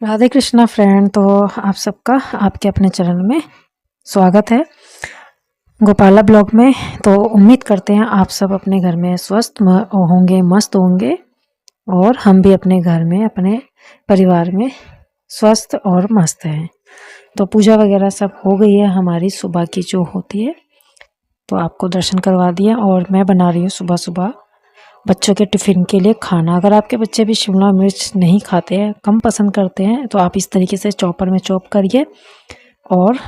Radhe Krishna friend. तो आप सबका आपके अपने चैनल में स्वागत है, गोपाला ब्लॉग में। तो उम्मीद करते हैं आप सब अपने घर में स्वस्थ होंगे, मस्त होंगे, और हम भी अपने घर में अपने परिवार में स्वस्थ और मस्त हैं। तो पूजा वगैरह सब हो गई है हमारी, सुबह की जो होती है, तो आपको दर्शन करवा दिया। और मैं बना रही हूँ सुबह सुबह बच्चों के टिफ़िन के लिए खाना। अगर आपके बच्चे भी शिमला मिर्च नहीं खाते हैं, कम पसंद करते हैं, तो आप इस तरीके से चॉपर में चॉप करिए और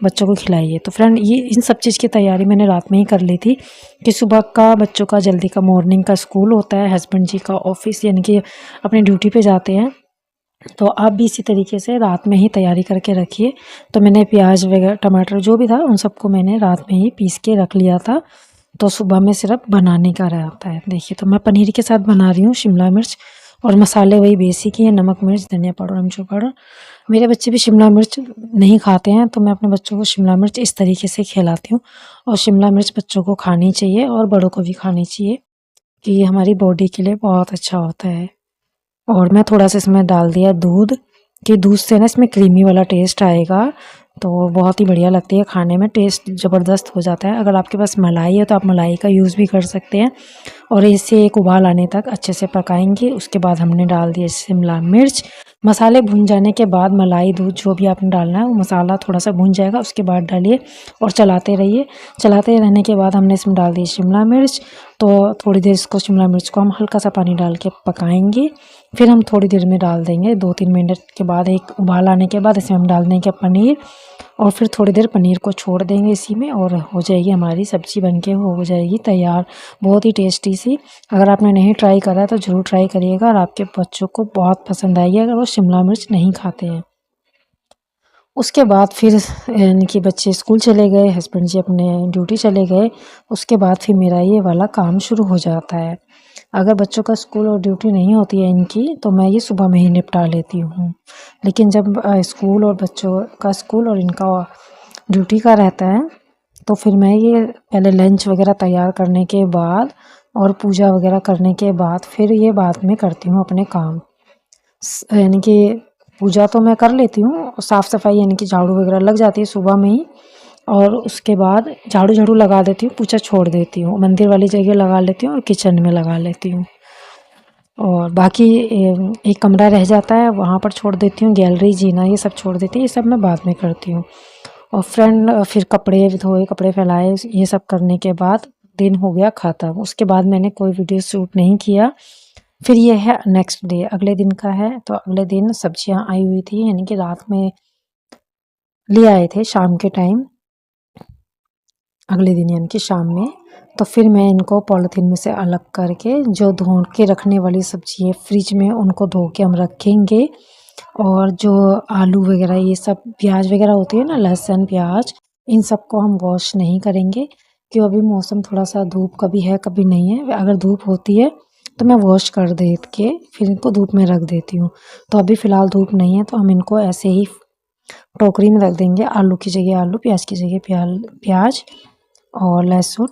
बच्चों को खिलाइए। तो फ्रेंड, ये इन सब चीज़ की तैयारी मैंने रात में ही कर ली थी कि सुबह का बच्चों का जल्दी का मॉर्निंग का स्कूल होता है, हस्बैंड जी का ऑफिस यानी कि अपनी ड्यूटी पे जाते हैं। तो आप भी इसी तरीके से रात में ही तैयारी करके रखिए। तो मैंने प्याज वगैरह, टमाटर जो भी था, उन सबको मैंने रात में ही पीस के रख लिया था। तो सुबह में सिर्फ बनाने का रहता है। देखिए, तो मैं पनीर के साथ बना रही हूँ शिमला मिर्च, और मसाले वही बेसिक ही हैं, नमक, मिर्च, धनिया पाउडर, अमचूर पाउडर। मेरे बच्चे भी शिमला मिर्च नहीं खाते हैं, तो मैं अपने बच्चों को शिमला मिर्च इस तरीके से खिलाती हूँ। और शिमला मिर्च बच्चों को खानी चाहिए और बड़ों को भी खानी चाहिए, कि ये हमारी बॉडी के लिए बहुत अच्छा होता है। और मैं थोड़ा सा इसमें डाल दिया दूध, कि दूध से ना इसमें क्रीमी वाला टेस्ट आएगा, तो बहुत ही बढ़िया लगती है खाने में, टेस्ट ज़बरदस्त हो जाता है। अगर आपके पास मलाई है तो आप मलाई का यूज़ भी कर सकते हैं। और इसे एक उबाल आने तक अच्छे से पकाएंगे। उसके बाद हमने डाल दिया शिमला मिर्च। मसाले भुन जाने के बाद मलाई, दूध जो भी आपने डालना है, वो मसाला थोड़ा सा भुन जाएगा, उसके बाद डालिए और चलाते रहिए। चलाते रहने के बाद हमने इसमें डाल दी शिमला मिर्च। तो थोड़ी देर इसको, शिमला मिर्च को हम हल्का सा पानी डाल के पकाएंगे। फिर हम थोड़ी देर में डाल देंगे, 2-3 मिनट के बाद, एक उबाल आने के बाद इसमें हम डाल देंगे पनीर। और फिर थोड़ी देर पनीर को छोड़ देंगे इसी में, और हो जाएगी हमारी सब्ज़ी बनके हो जाएगी तैयार। बहुत ही टेस्टी सी। अगर आपने नहीं ट्राई करा है तो ज़रूर ट्राई करिएगा, और आपके बच्चों को बहुत पसंद आएगी अगर वो शिमला मिर्च नहीं खाते हैं। उसके बाद फिर यानी कि बच्चे स्कूल चले गए, हस्बैंड जी अपने ड्यूटी चले गए। उसके बाद फिर मेरा ये वाला काम शुरू हो जाता है। अगर बच्चों का स्कूल और ड्यूटी नहीं होती है इनकी, तो मैं ये सुबह में ही निपटा लेती हूँ। लेकिन जब स्कूल और बच्चों का स्कूल और इनका ड्यूटी का रहता है, तो फिर मैं ये पहले लंच वगैरह तैयार करने के बाद और पूजा वगैरह करने के बाद फिर ये बाद में करती हूँ अपने काम। यानी कि पूजा तो मैं कर लेती हूँ, साफ़ सफाई यानी कि झाड़ू वगैरह लग जाती है सुबह में ही। और उसके बाद झाड़ू लगा देती हूँ, पोछा छोड़ देती हूँ, मंदिर वाली जगह लगा लेती हूँ और किचन में लगा लेती हूँ। और बाकी एक कमरा रह जाता है, वहाँ पर छोड़ देती हूँ, गैलरी, जीना, ये सब छोड़ देती हूँ। ये सब मैं बाद में करती हूँ। और फ्रेंड, फिर कपड़े धोए, कपड़े फैलाए, ये सब करने के बाद दिन हो गया ख़त्म। उसके बाद मैंने कोई वीडियो शूट नहीं किया। फिर ये है नेक्स्ट डे, अगले दिन का है। तो अगले दिन सब्जियां आई हुई थी, यानी कि रात में ले आए थे शाम के टाइम, अगले दिन यानी कि शाम में। तो फिर मैं इनको पॉलीथीन में से अलग करके, जो धो के रखने वाली सब्जी है फ्रिज में, उनको धो के हम रखेंगे। और जो आलू वगैरह, ये सब प्याज वगैरह होती है ना, लहसुन प्याज, इन सबको हम वॉश नहीं करेंगे, क्यों अभी मौसम थोड़ा सा धूप कभी है कभी नहीं है। अगर धूप होती है तो मैं वॉश कर दे के फिर इनको धूप में रख देती हूँ। तो अभी फ़िलहाल धूप नहीं है, तो हम इनको ऐसे ही टोकरी में रख देंगे। आलू की जगह आलू, प्याज की जगह प्याज और लहसुन।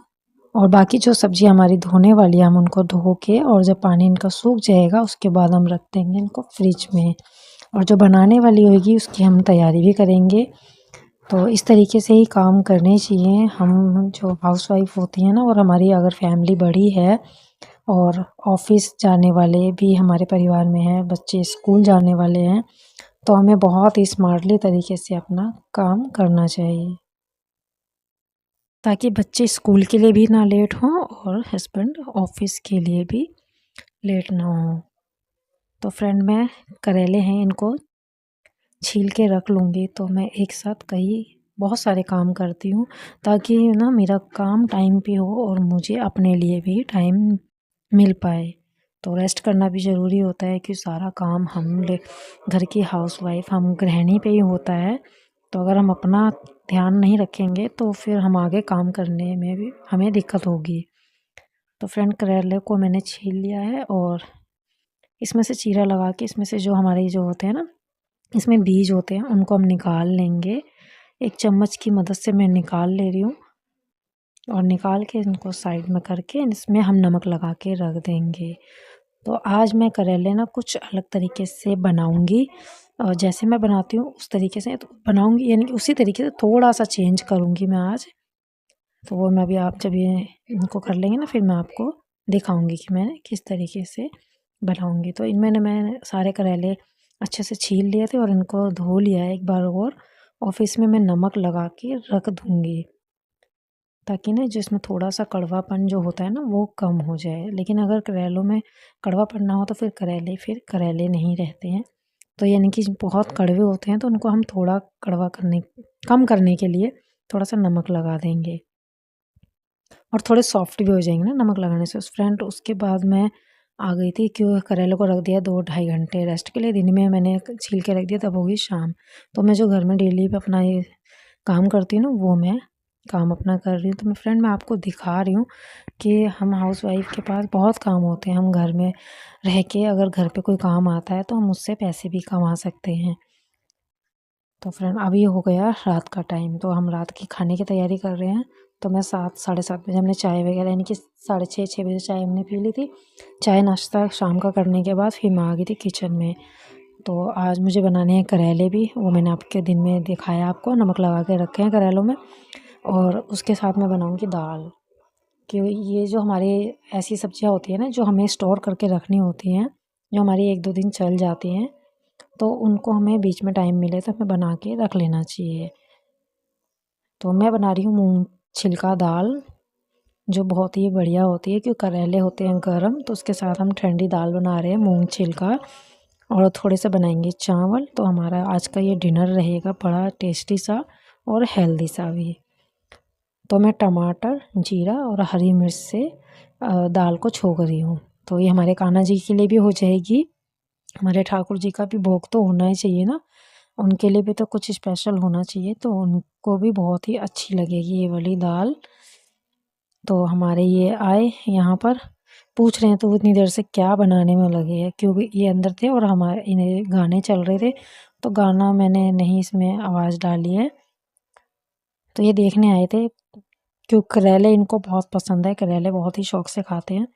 और बाकी जो सब्ज़ी हमारी धोने वाली है, हम उनको धो के, और जब पानी इनका सूख जाएगा उसके बाद हम रख देंगे इनको फ्रिज में। और जो बनाने वाली होगी उसकी हम तैयारी भी करेंगे। तो इस तरीके से ही काम करने चाहिए। हम जो हाउसवाइफ होती हैं ना, और हमारी अगर फैमिली बड़ी है और ऑफिस जाने वाले भी हमारे परिवार में हैं, बच्चे स्कूल जाने वाले हैं, तो हमें बहुत ही स्मार्टली तरीके से अपना काम करना चाहिए, ताकि बच्चे स्कूल के लिए भी ना लेट हों और हस्बैंड ऑफिस के लिए भी लेट ना हो। तो फ्रेंड, मैं करेले हैं, इनको छील के रख लूँगी। तो मैं एक साथ कई बहुत सारे काम करती हूँ, ताकि ना मेरा काम टाइम पे हो और मुझे अपने लिए भी टाइम मिल पाए। तो रेस्ट करना भी ज़रूरी होता है, कि सारा काम घर की हाउसवाइफ, हम गृहिणी पे ही होता है। तो अगर हम अपना ध्यान नहीं रखेंगे तो फिर हम आगे काम करने में भी हमें दिक्कत होगी। तो फ्रेंड, करेले को मैंने छील लिया है, और इसमें से चीरा लगा के, इसमें से जो हमारे जो होते हैं ना, इसमें बीज होते हैं, उनको हम निकाल लेंगे। एक चम्मच की मदद से मैं निकाल ले रही हूँ, और निकाल के इनको साइड में करके इसमें हम नमक लगा के रख देंगे। तो आज मैं करेले ना कुछ अलग तरीके से बनाऊंगी, और जैसे मैं बनाती हूँ उस तरीके से तो बनाऊँगी, यानी कि उसी तरीके से थोड़ा-सा चेंज करूँगी मैं आज। तो वो मैं अभी आप जब ये इनको कर लेंगे ना, फिर मैं आपको दिखाऊँगी कि मैं किस तरीके से बनाऊँगी। तो इनमें ना मैं सारे करेले अच्छे से छील लिए थे और इनको धो लिया है एक बार और फिर इसमें मैं नमक लगा के रख दूँगी, ताकि ना जो इसमें थोड़ा-सा कड़वापन जो होता है ना वो कम हो जाए। लेकिन अगर करेलों में कड़वापन ना हो तो फिर करेले नहीं रहते हैं। तो यानी कि बहुत कड़वे होते हैं तो उनको हम थोड़ा कम करने के लिए थोड़ा-सा नमक लगा देंगे और थोड़े सॉफ्ट भी हो जाएंगे ना नमक लगाने से। फ्रेंड उसके बाद मैं आ गई थी, क्यों करेलों को रख दिया 2 ढाई घंटे रेस्ट के लिए। दिन में मैंने छील के रख दिया, तब होगी शाम। तो मैं जो घर में डेली अपना ये काम करती हूँ ना, वो मैं काम अपना कर रही हूँ। तो मैं फ्रेंड मैं आपको दिखा रही हूँ कि हम हाउसवाइफ के पास बहुत काम होते हैं। हम घर में रह के अगर घर पे कोई काम आता है तो हम उससे पैसे भी कमा सकते हैं। तो फ्रेंड अभी हो गया रात का टाइम, तो हम रात की खाने की तैयारी कर रहे हैं। तो मैं 7 साढ़े 7 बजे हमने चाय वगैरह, यानी कि 6:30 बजे चाय हमने पी ली थी। चाय नाश्ता शाम का करने के बाद फिर मैं आ गई थी किचन में। तो आज मुझे बनाने हैं करेले भी, वो मैंने आपके दिन में दिखाया, आपको नमक लगा के रखे हैं करेलों में। और उसके साथ मैं बनाऊँगी दाल, कि ये जो हमारी ऐसी सब्जियाँ होती हैं ना जो हमें स्टोर करके रखनी होती हैं, जो हमारी 1-2 दिन चल जाती हैं, तो उनको हमें बीच में टाइम मिले तो हमें बना के रख लेना चाहिए। तो मैं बना रही हूँ मूँग छिलका दाल, जो बहुत ही बढ़िया होती है, क्योंकि करेले होते हैं गरम, तो उसके साथ हम ठंडी दाल बना रहे हैं मूँग छिलका। और थोड़े से बनाएंगे चावल। तो हमारा आज का ये डिनर रहेगा बड़ा टेस्टी सा और हेल्दी सा भी। तो मैं टमाटर, जीरा और हरी मिर्च से दाल को छौंक रही हूँ। तो ये हमारे कान्हा जी के लिए भी हो जाएगी, हमारे ठाकुर जी का भी भोग तो होना ही चाहिए ना, उनके लिए भी तो कुछ स्पेशल होना चाहिए, तो उनको भी बहुत ही अच्छी लगेगी ये वाली दाल। तो हमारे ये आए यहाँ पर, पूछ रहे हैं तो इतनी देर से क्या बनाने में लगे हैं, क्योंकि ये अंदर थे और हमारे इन्हें गाने चल रहे थे, तो गाना मैंने नहीं इसमें आवाज़ डाली है। तो ये देखने आए थे, क्योंकि करेले इनको बहुत पसंद है, करेले बहुत ही शौक से खाते हैं।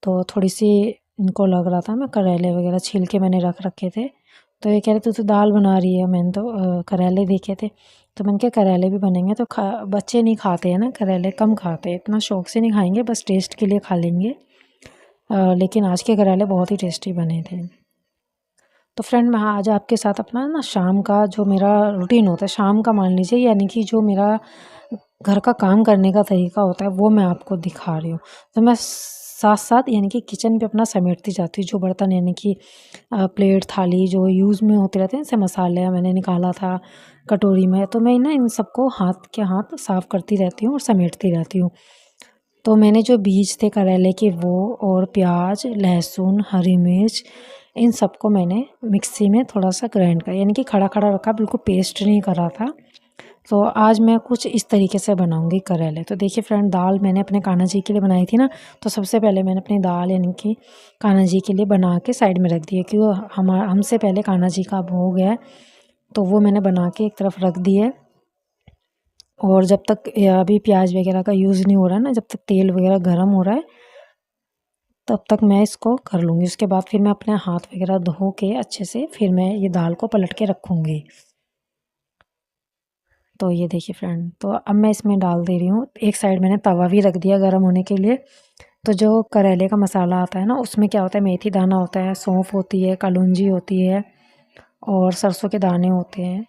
तो थोड़ी सी इनको लग रहा था, मैं करेले वगैरह छील के मैंने रख रखे थे। तो ये कह रहे तू तो दाल बना रही है, मैंने तो करेले देखे थे। तो मैंने कहा करेले भी बनेंगे, तो बच्चे नहीं खाते हैं ना करेले, कम खाते हैं, इतना शौक से नहीं खाएंगे, बस टेस्ट के लिए खा लेंगे। लेकिन आज के करेले बहुत ही टेस्टी बने थे। तो फ्रेंड मैं आज आपके साथ अपना ना शाम का जो मेरा रूटीन होता है, शाम का मान लीजिए, यानी कि जो मेरा घर का काम करने का तरीका होता है वो मैं आपको दिखा रही हूँ। तो मैं साथ-साथ यानी कि किचन भी अपना समेटती जाती हूँ, जो बर्तन यानी कि प्लेट, थाली जो यूज़ में होते रहते हैं, जैसे मसाले मैंने निकाला था कटोरी में, तो मैं ना इन सबको हाथ के हाथ साफ़ करती रहती हूँ और समेटती रहती हूँ। तो मैंने जो बीज थे करेले के वो, और प्याज, लहसुन, हरी मिर्च, इन सबको मैंने मिक्सी में थोड़ा-सा ग्राइंड किया, यानी कि खड़ा-खड़ा रखा, बिल्कुल पेस्ट नहीं करा था। तो आज मैं कुछ इस तरीके से बनाऊँगी करेले। तो देखिए फ्रेंड, दाल मैंने अपने कान्हा जी के लिए बनाई थी ना, तो सबसे पहले मैंने अपनी दाल यानी कि कान्हा जी के लिए बना के साइड में रख दी है, क्योंकि हमसे पहले कान्हा जी का भोग है, तो वो मैंने बना के एक तरफ रख दी है। और जब तक अभी प्याज वगैरह का यूज़ नहीं हो रहा है ना, जब तक तेल वगैरह गर्म हो रहा है, तब तक मैं इसको कर लूँगी। उसके बाद फिर मैं अपने हाथ वगैरह धो के अच्छे से फिर मैं ये दाल को पलट के रखूँगी। तो ये देखिए फ्रेंड, तो अब मैं इसमें डाल दे रही हूँ, एक साइड मैंने तवा भी रख दिया गर्म होने के लिए। तो जो करेले का मसाला आता है ना, उसमें क्या होता है, मेथी दाना होता है, सौंफ होती है, कलौंजी होती है और सरसों के दाने होते हैं,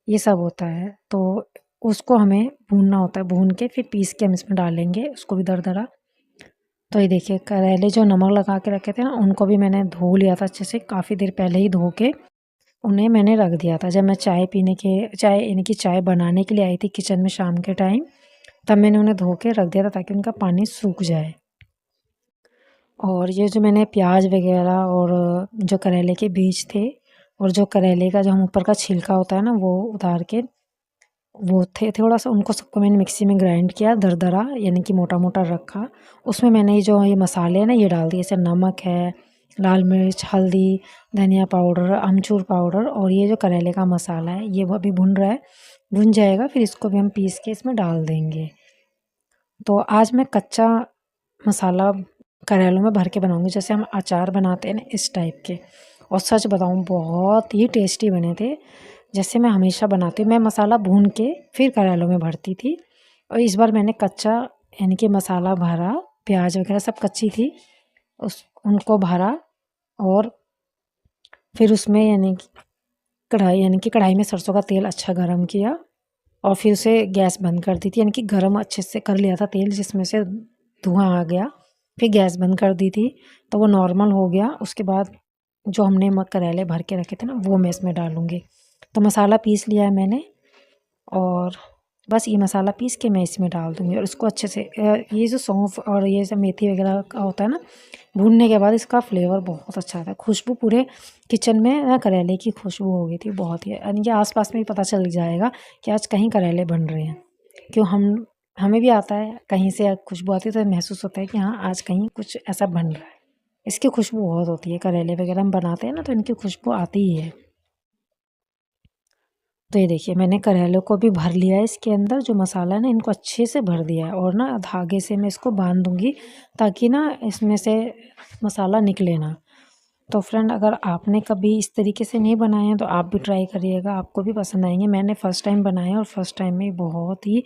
ये सब होता है। तो उसको हमें भूनना होता है, भून के फिर पीस के हम इसमें डालेंगे उसको भी दरदरा। तो ये देखिए करेले जो नमक लगा के रखे थे ना, उनको भी मैंने धो लिया था अच्छे से, काफ़ी देर पहले ही धो के उन्हें मैंने रख दिया था। जब मैं चाय यानी कि चाय बनाने के लिए आई थी किचन में शाम के टाइम, तब मैंने उन्हें धो के रख दिया था ताकि उनका पानी सूख जाए। और ये जो मैंने प्याज वगैरह और जो करेले के बीज थे और जो करेले का जो हम ऊपर का छिलका होता है ना, वो उतार के वो थे थोड़ा-सा, उनको सबको मैंने मिक्सी में ग्राइंड किया दरदरा, यानी कि मोटा-मोटा रखा। उसमें मैंने ये मसाले हैं ना ये डाल दिए, जैसे नमक है, लाल मिर्च, हल्दी, धनिया पाउडर, अमचूर पाउडर, और ये जो करेले का मसाला है ये वो अभी भुन रहा है, भुन जाएगा फिर इसको भी हम पीस के इसमें डाल देंगे। तो आज मैं कच्चा मसाला करेलों में भर के बनाऊँगी, जैसे हम अचार बनाते हैं ना, इस टाइप के। और सच बताऊँ बहुत ही टेस्टी बने थे। जैसे मैं हमेशा बनाती हूँ, मैं मसाला भून के फिर करेलों में भरती थी, और इस बार मैंने कच्चा यानी कि मसाला भरा, प्याज वगैरह सब कच्ची थी, उस उनको भरा, और फिर उसमें यानी कि कढ़ाई में सरसों का तेल अच्छा गरम किया, और फिर उसे गैस बंद कर दी थी, यानी कि गरम अच्छे से कर लिया था तेल जिसमें से धुआं आ गया। फिर गैस बंद कर दी थी, तो वो नॉर्मल हो गया। उसके बाद जो हमने करेले भर के रखे थे ना, वो मैं इसमें डालूँगी। तो मसाला पीस लिया है मैंने, और बस ये मसाला पीस के मैं इसमें डाल दूँगी, और इसको अच्छे से ये जो सौंफ और ये सब मेथी वगैरह का होता है ना, भूनने के बाद इसका फ्लेवर बहुत अच्छा आता है। खुशबू पूरे किचन में ना करेले की खुशबू हो गई थी बहुत ही, यानी कि आस-पास में ही पता चल जाएगा कि आज कहीं करेले बन रहे हैं। क्यों हमें भी आता है, कहीं से खुशबू आती है तो महसूस होता है कि हाँ, आज कहीं कुछ ऐसा बन रहा है। इसकी खुशबू बहुत होती है, करेले वगैरह हम बनाते हैं ना तो इनकी खुशबू आती ही है। तो ये देखिए मैंने करेलों को भी भर लिया है, इसके अंदर जो मसाला है ना इनको अच्छे से भर दिया है, और ना धागे से मैं इसको बांध दूँगी ताकि ना इसमें से मसाला निकले ना। तो फ्रेंड अगर आपने कभी इस तरीके से नहीं बनाए हैं तो आप भी ट्राई करिएगा, आपको भी पसंद आएँगे। मैंने फ़र्स्ट टाइम बनाए और फ़र्स्ट टाइम में बहुत ही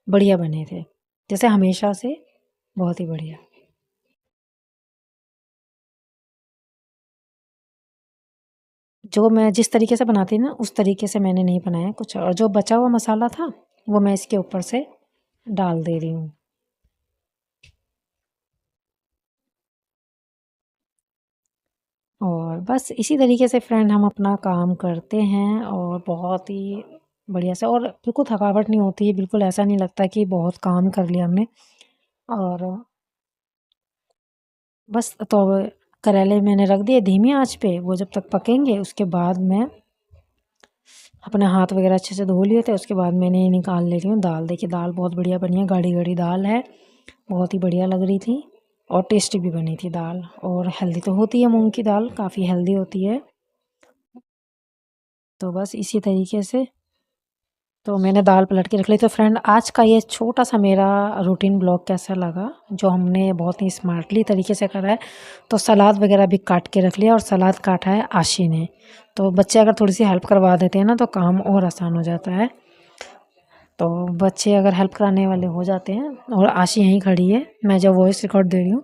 बढ़िया बने थे। जैसे हमेशा से बहुत ही बढ़िया। जो मैं जिस तरीके से बनाती ना उस तरीके से मैंने नहीं बनाया कुछ, और जो बचा हुआ मसाला था वो मैं इसके ऊपर से डाल दे रही हूँ। और बस इसी तरीके से फ्रेंड हम अपना काम करते हैं, और बहुत ही बढ़िया से, और बिल्कुल थकावट नहीं होती है, बिल्कुल ऐसा नहीं लगता कि बहुत काम कर लिया हमने। और बस तो अब करेले मैंने रख दिए धीमी आंच पे, वो जब तक पकेंगे उसके बाद मैं अपने हाथ वगैरह अच्छे से धो लिए थे। उसके बाद मैंने ये निकाल ले रही हूँ दाल। देखिए दाल बहुत बढ़िया बनी है, गाढ़ी गाढ़ी दाल है, बहुत ही बढ़िया लग रही थी, और टेस्टी भी बनी थी दाल, और हेल्दी तो होती है, मूंग की दाल काफ़ी हेल्दी होती है। तो बस इसी तरीके से तो मैंने दाल पलट के रख ली। तो फ्रेंड आज का ये छोटा सा मेरा रूटीन ब्लॉग कैसा लगा, जो हमने बहुत ही स्मार्टली तरीके से करा है। तो सलाद वगैरह भी काट के रख लिया, और सलाद काटा है आशी ने। तो बच्चे अगर थोड़ी सी हेल्प करवा देते हैं ना तो काम और आसान हो जाता है। तो बच्चे अगर हेल्प कराने वाले हो जाते हैं, और आशी यहीं खड़ी है, मैं जब वॉइस रिकॉर्ड दे रही हूँ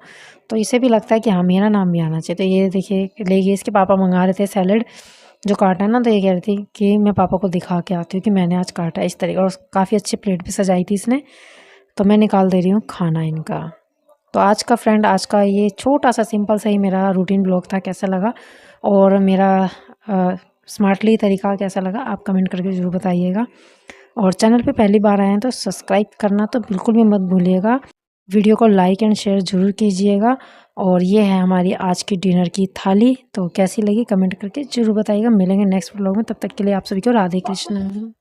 तो इसे भी लगता है कि हाँ मेरा नाम भी आना चाहिए। तो ये देखिए ले गई, इसके पापा मंगा रहे थे सैलेड जो काटा है ना, तो ये कह रही थी कि मैं पापा को दिखा के आती हूँ कि मैंने आज काटा है इस तरीके, और काफ़ी अच्छी प्लेट भी सजाई थी इसने। तो मैं निकाल दे रही हूँ खाना इनका। तो आज का फ्रेंड आज का ये छोटा सा सिंपल सा ही मेरा रूटीन ब्लॉग था, कैसा लगा और मेरा स्मार्टली तरीका कैसा लगा आप कमेंट करके ज़रूर बताइएगा। और चैनल पे पहली बार आए हैं तो सब्सक्राइब करना तो बिल्कुल भी मत भूलिएगा। वीडियो को लाइक एंड शेयर ज़रूर कीजिएगा। और ये है हमारी आज की डिनर की थाली, तो कैसी लगी कमेंट करके ज़रूर बताइएगा। मिलेंगे नेक्स्ट व्लॉग में, तब तक के लिए आप सभी को राधे कृष्ण।